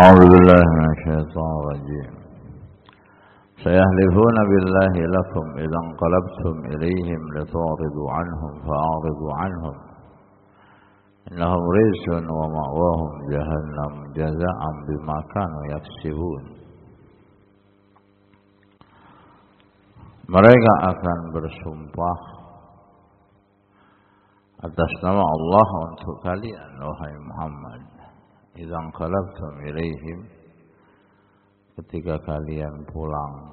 أعوذ بالله من الشيطان الرجيم سيحلفون بالله لكم إذا انقلبتم إليهم لتعرضوا عنهم فأعرضوا عنهم إنهم رجس ومأواهم جهنم جزاء بما كانوا يكسبون. Mereka akan bersumpah atas nama Allah untuk kalian, wahai Muhammad. Idzan qalabtum ilaihim, ketika kalian pulang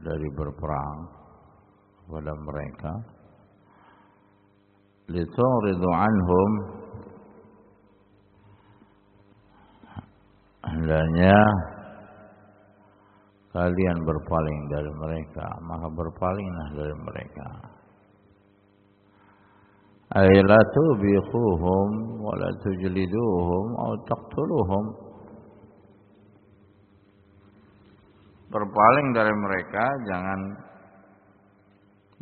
dari berperang kepada mereka, lituridu anhum, hendaknya kalian berpaling dari mereka, maka berpalinglah dari mereka. Ay la tubikhuhum wa la tujliduhum aw taqtuluhum. Berpaling dari mereka, jangan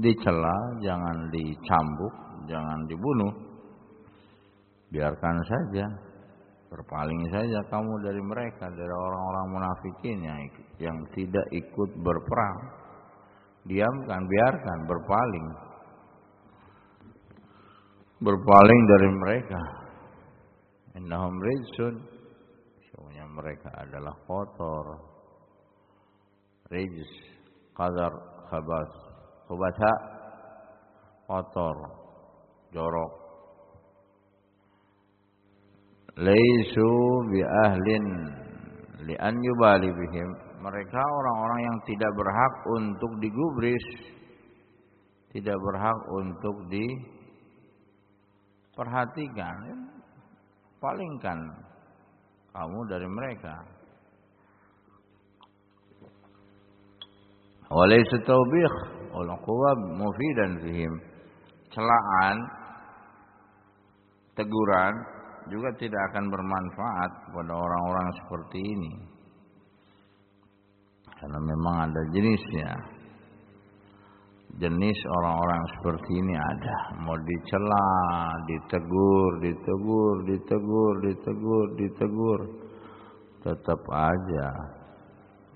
dicela, jangan dicambuk, jangan dibunuh. Biarkan saja. Berpaling saja kamu dari mereka, dari orang-orang munafikin yang tidak ikut berperang. Diamkan, biarkan, berpaling. Berpaling dari mereka. Innahum rijsun, sesungguhnya mereka adalah kotor. Rijs, qadar, khabas, khubatha, kotor, jorok. Laisu bi ahlin li an yubali bihim. Mereka orang-orang yang tidak berhak untuk digubris, tidak berhak untuk diperhatikan. Palingkan kamu dari mereka. Walaysa tawbih wal uqubah mufidan fihim. Celaan, teguran juga tidak akan bermanfaat pada orang-orang seperti ini, karena memang ada jenisnya. Jenis orang-orang seperti ini ada, mau dicela, ditegur, tetap aja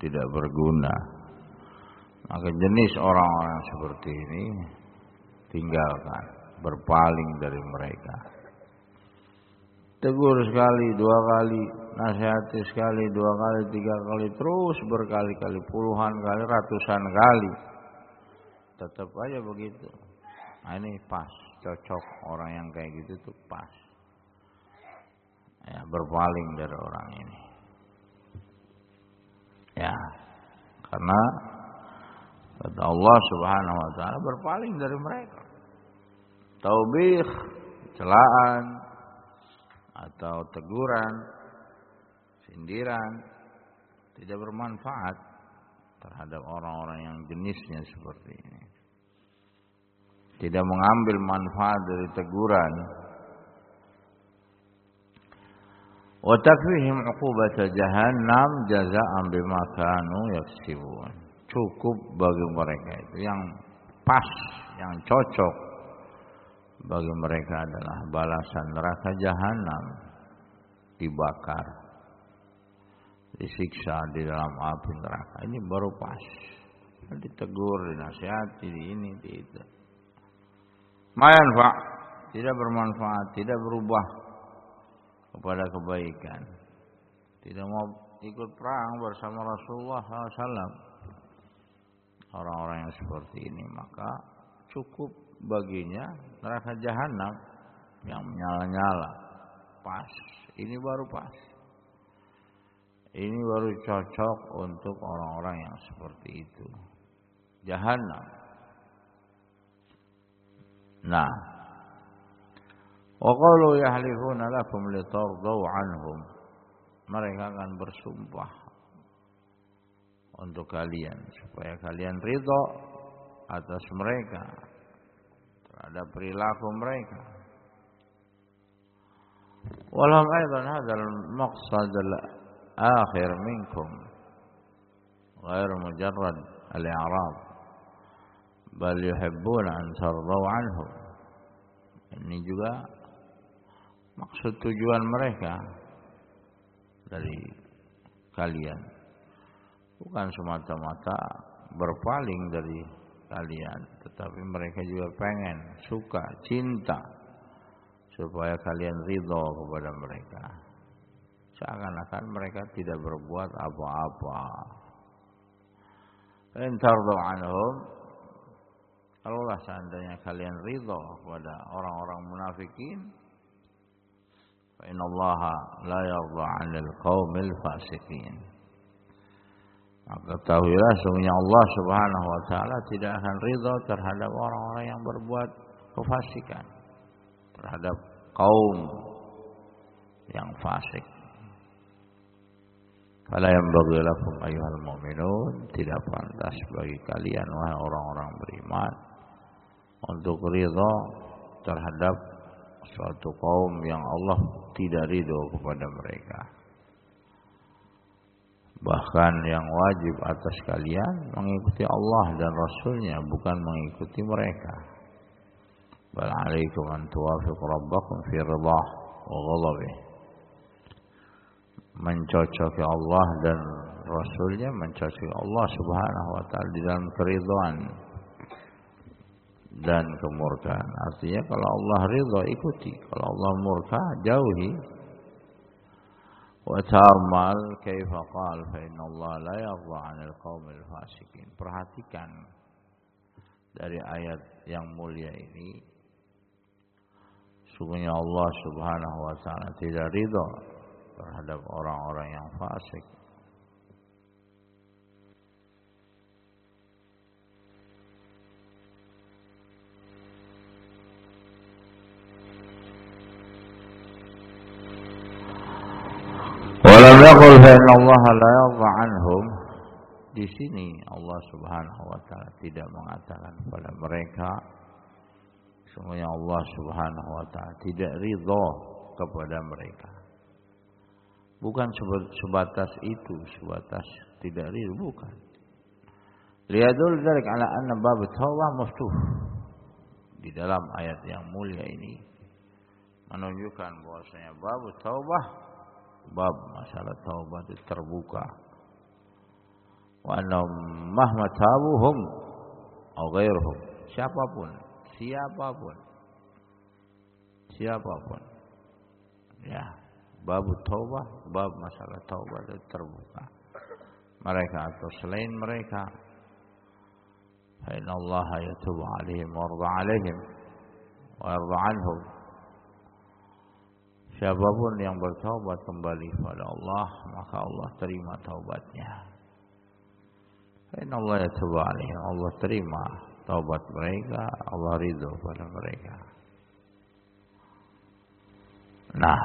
tidak berguna. Maka jenis orang-orang seperti ini tinggalkan, berpaling dari mereka. Tegur sekali, dua kali, nasihati sekali, dua kali, tiga kali, terus berkali-kali, puluhan kali, ratusan kali, tetap aja begitu. Nah, ini pas, cocok orang yang kayak gitu tuh pas. Ya, berpaling dari orang ini. Ya, karena kata Allah Subhanahu wa taala, berpaling dari mereka. Taubih, celaan atau teguran, sindiran tidak bermanfaat terhadap orang-orang yang jenisnya seperti ini. Tidak mengambil manfaat dari teguran. Wa takfihim 'uqubata jahannam jazaa'an bima kanu yaksibun. Cukup bagi mereka itu yang pas, yang cocok bagi mereka adalah balasan neraka jahanam, dibakar, disiksa di dalam api neraka. Ini baru pas. Ditegur, dinasihati, di ini, di itu. Mayanfa, tidak bermanfaat, tidak berubah kepada kebaikan. Tidak mau ikut perang bersama Rasulullah SAW. Orang-orang yang seperti ini, maka cukup baginya neraka jahanam yang menyala-nyala. Pas, ini baru pas. Ini baru cocok untuk orang-orang yang seperti itu. Jahanam. Nah, wa qalu yahlifuna lakum litardau anhum. Mereka akan bersumpah untuk kalian supaya kalian ridha atas mereka, terhadap perilaku mereka. Walhum aidan hadzal maqsad al-akhir minkum ghair mujarrad al-i'rab bal yuhibbuna an tardau anhum. Ini juga maksud tujuan mereka dari kalian. Bukan semata-mata berpaling dari kalian, tetapi mereka juga pengen, suka, cinta supaya kalian ridho kepada mereka. Seakan-akan mereka tidak berbuat apa-apa. In tardu anhum, kalaulah seandainya kalian ridho kepada orang-orang munafikin, fa innallaha la yarda 'anil qaumil fasiqin. Maka ketahuilah sungguhnya Allah Subhanahu wa taala tidak akan ridha terhadap orang-orang yang berbuat kefasikan, terhadap kaum yang fasik. Fala yanbaghi lakum ayyuhal mu'minun, tidak pantas bagi kalian wahai orang-orang beriman untuk ridha terhadap suatu kaum yang Allah tidak ridho kepada mereka. Bahkan yang wajib atas kalian mengikuti Allah dan Rasulnya, bukan mengikuti mereka. Bal alaikum an tuwafiqu rabbakum fi ridhah wa ghadabih. Mencocoki Allah dan Rasulnya, mencocoki Allah Subhanahu wa ta'ala di dalam keridhaan dan kemurkaan. Artinya kalau Allah ridha ikuti, kalau Allah murka jauhi. Wa ta'ammal kaifa qala fa inna Allah la yarda 'anil qaumil fasikin. Perhatikan dari ayat yang mulia ini, sungguhnya Allah Subhanahu wa ta'ala tidak ridha terhadap orang-orang yang fasik. Walam yaqul fa inna Allah la yarda 'anhum. Di sini Allah Subhanahu wa taala tidak mengatakan kepada mereka, sungguhnya Allah Subhanahu wa taala tidak ridha kepada mereka. Bukan sebatas itu, sebatas tidak ridha, bukan. Liyadul dzalik ala anna bab taubah maftuh. Di dalam ayat yang mulia ini menunjukkan bahwasanya bab taubah, bab masalah taubat itu terbuka. Wa annahum mahma tabuhum aw ghairuhum, siapapun ya, bab taubah, bab masalah taubat itu terbuka. Mereka atau selain mereka, fa innallaha yatubu 'alaihim wa yarda 'alaihim wa yarda 'anhum. Siapapun yang bertaubat kembali kepada Allah, maka Allah terima taubatnya. Inna Allah yatubu 'alaihim, Allah terima taubat mereka, Allah ridho pada mereka. Nah,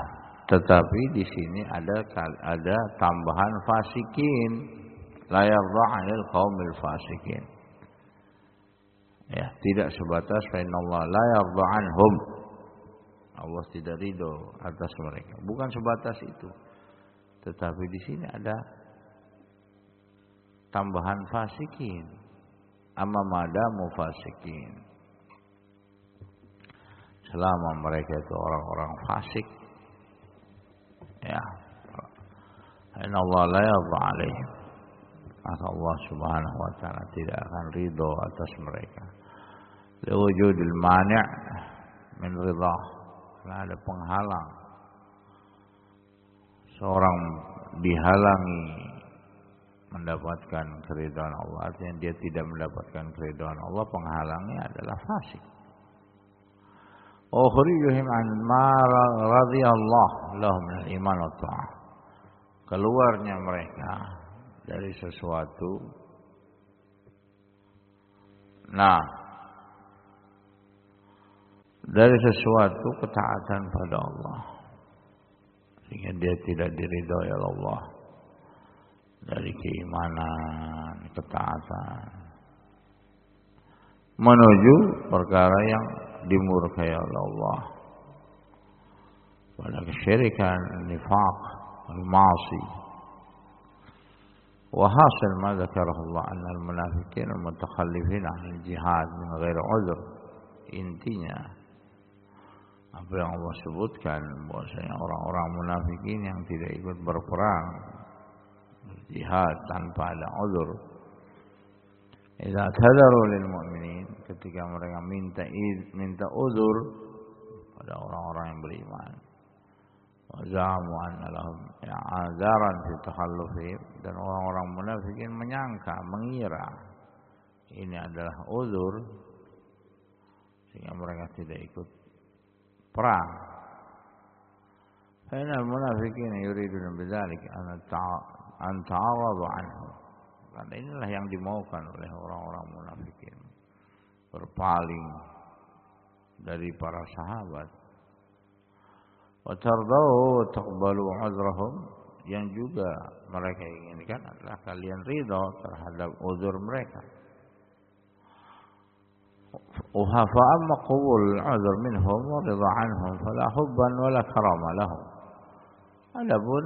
tetapi di sini ada tambahan fasikin, la yarda 'anil qaumil fasikin. Ya, tidak sebatas fa inna Allah la yarda 'anhum. Allah tidak ridho atas mereka. Bukan sebatas itu. Tetapi di sini ada tambahan fasikin. Amma madamu fasikin. Selama mereka itu orang-orang fasik, ya, inna Allah la yarda 'alaihim, maka Allah Subhanahu wa taala tidak akan ridho atas mereka. Liwujudil mani' min ridha, karena ada penghalang. Seorang dihalangi mendapatkan keridhaan Allah, artinya dia tidak mendapatkan keridhaan Allah, penghalangnya adalah fasik. Ukhrijuhum an ma radiyallahu lahum min iman wa ta'ah. Keluarnya mereka dari sesuatu, dari sesuatu ketaatan pada Allah, sehingga dia tidak diridhoi oleh Allah, dari keimanan, ketaatan, menuju perkara yang dimurkai oleh Allah, pada kesyirikan, nifaq, al-ma'asi. Wa hasil ma dzakarahu Allah anna al-munafiqin al-mutakhallifin 'an al-jihad min ghairi 'udhr. Intinya apa yang Allah sebutkan, bahwasanya orang-orang munafikin yang tidak ikut berperang jihad tanpa ada uzur. Idza tadaru lil mu'minin, ketika mereka minta uzur pada orang-orang yang beriman. Wa za'amu anna lahum azaran fi takhallufihim, dan orang-orang munafikin menyangka, mengira ini adalah uzur sehingga mereka tidak ikut perang. Fa innal munafiqina yuriduna bidzalik an ta'aradu anhu. Karena inilah yang dimaukan oleh orang-orang munafikin, berpaling dari para sahabat. Wa tardau wa taqbalu 'udhrahum, yang juga mereka inginkan adalah kalian ridha terhadap uzur mereka. Fa amma qabul 'udhr minhum wa ridha 'anhum fala hubban wala karama lahum. Adapun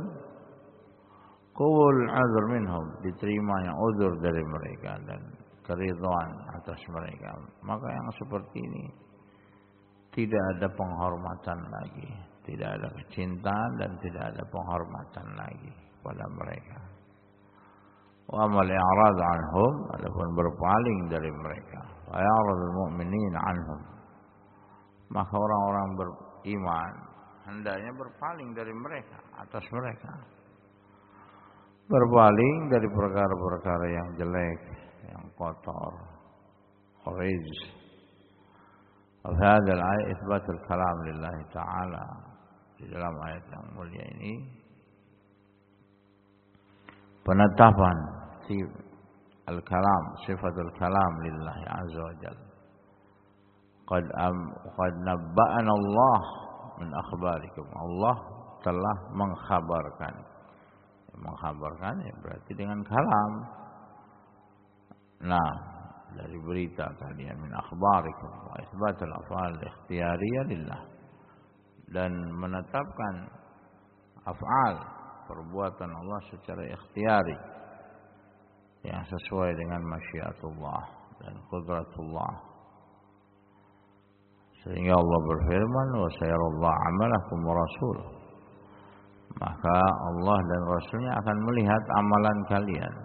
qabul 'udhr minhum, diterimanya uzur dari mereka dan keridhaan atas mereka, maka yang seperti ini tidak ada penghormatan lagi, tidak ada kecintaan dan tidak ada penghormatan lagi pada mereka. Wa amal i'rad anhum, adapun berpaling dari mereka, wa ya'radul mu'minin anhum, maka orang-orang beriman hendaknya berpaling dari mereka, atas mereka, berpaling dari perkara-perkara yang jelek, yang kotor, kharij. Wa hadha al-ayat itsbatul kalam lillahi ta'ala. Di dalam ayat yang mulia ini penetapan al-kalam, sifatul kalam lillahi azza wa jalla. Qad nabba'ana Allah min akhbarikum. Allah telah mengkhabarkan. Mengkhabarkan ya berarti dengan kalam. Nah, dari berita kalian, min akhbarikum wa itsbatul af'al ikhtiyariyah lillah, dan menetapkan af'al, perbuatan Allah secara ikhtiyari yang sesuai dengan masyiatullah dan qudratullah. Sehingga Allah berfirman, wa sayarallahu amalakum wa rasuluh, maka Allah dan Rasulnya akan melihat amalan kalian.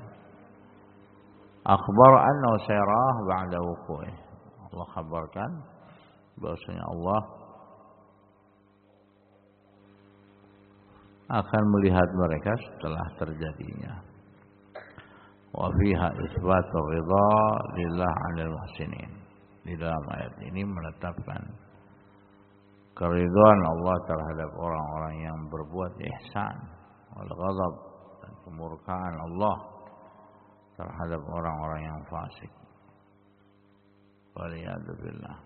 Akhbar annahu sayarah ba'da wuqu'ih, Allah kabarkan bahwasanya Allah akan melihat mereka setelah terjadinya. Wa fiha itsbatur ridha lillah 'anil muhsinin. Di dalam ayat ini menetapkan keridhaan Allah terhadap orang-orang yang berbuat ihsan, wal ghadab, dan kemurkaan Allah terhadap orang-orang yang fasik. Waliyadu billah.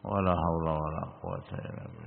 Wala haula wala quwwata illa billah.